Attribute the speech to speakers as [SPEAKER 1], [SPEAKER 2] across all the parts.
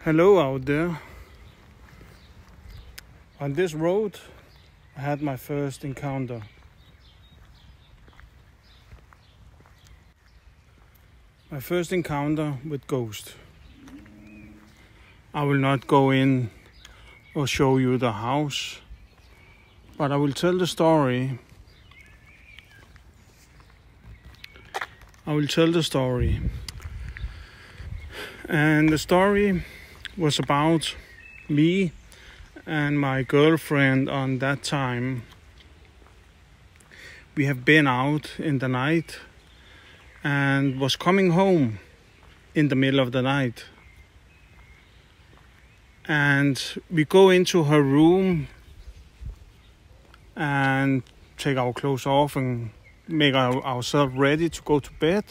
[SPEAKER 1] Hello out there. On this road, I had my first encounter. My first encounter with ghost. I will not go in or show you the house, but I will tell the story. And the story was about me and my girlfriend on that time. We have been out in the night and was coming home in the middle of the night. And we go into her room and take our clothes off and make ourselves ready to go to bed.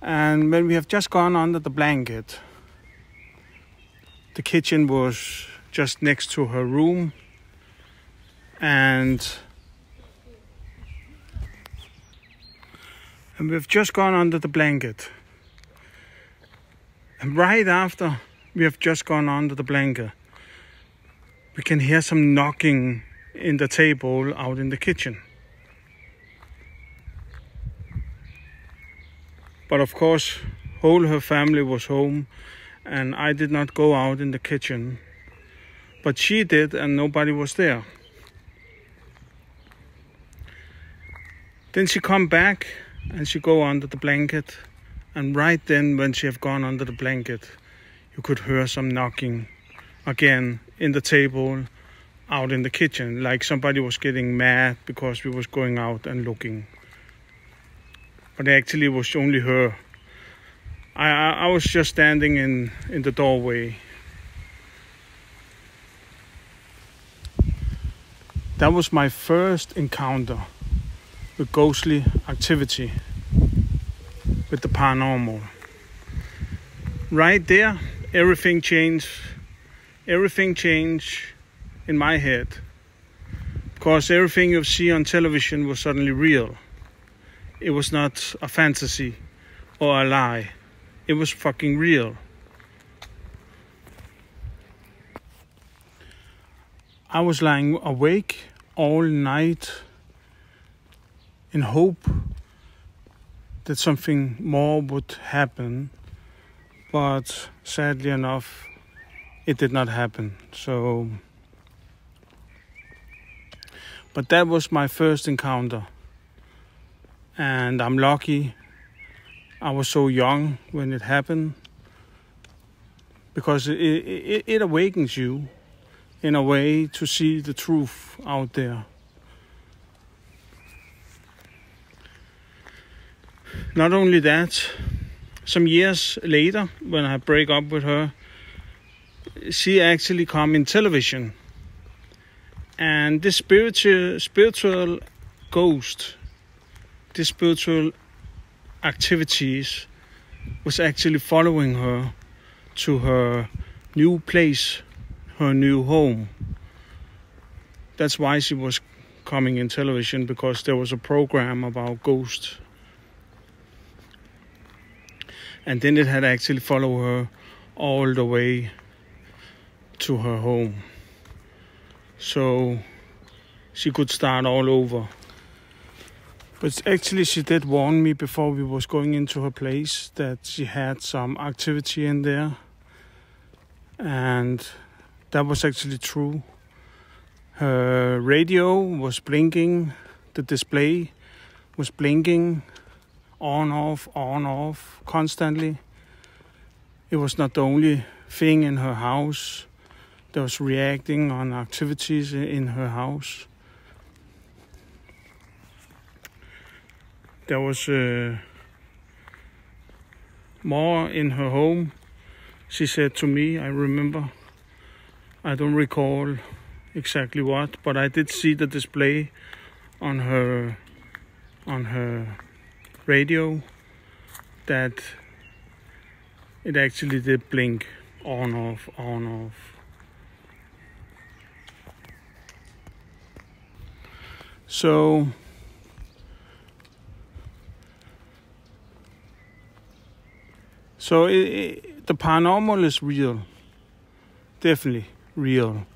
[SPEAKER 1] And when we have just gone under the blanket, the kitchen was just next to her room, and we've just gone under the blanket. And right after we have just gone under the blanket, we can hear some knocking in the table out in the kitchen. But of course, whole her family was home, and I did not go out in the kitchen. But she did, and nobody was there. Then she come back, and she go under the blanket. And right then, when she have gone under the blanket, you could hear some knocking again in the table out in the kitchen, like somebody was getting mad because we was going out and looking. But actually it was only her. I was just standing in the doorway. That was my first encounter with ghostly activity, with the paranormal. Right there, everything changed. Everything changed in my head. Because everything you see on television was suddenly real. It was not a fantasy or a lie. It was fucking real. I was lying awake all night in hope that something more would happen. But sadly enough, it did not happen. But that was my first encounter. And I'm lucky I was so young when it happened, because it awakens you in a way to see the truth out there. Not only that, some years later, when I break up with her, she actually come in television. And this spiritual ghost, this spiritual activities was actually following her to her new place, her new home. That's why she was coming in television, because there was a program about ghosts. And then it had actually followed her all the way to her home. So she could start all over. But actually she did warn me before we was going into her place that she had some activity in there. And that was actually true. Her radio was blinking. The display was blinking on, off, constantly. It was not the only thing in her house that was reacting on activities in her house. There was more in her home. She said to me, I remember, I don't recall exactly what, but I did see the display on her radio that it actually did blink on, off, on, off. So So the paranormal is real, definitely real.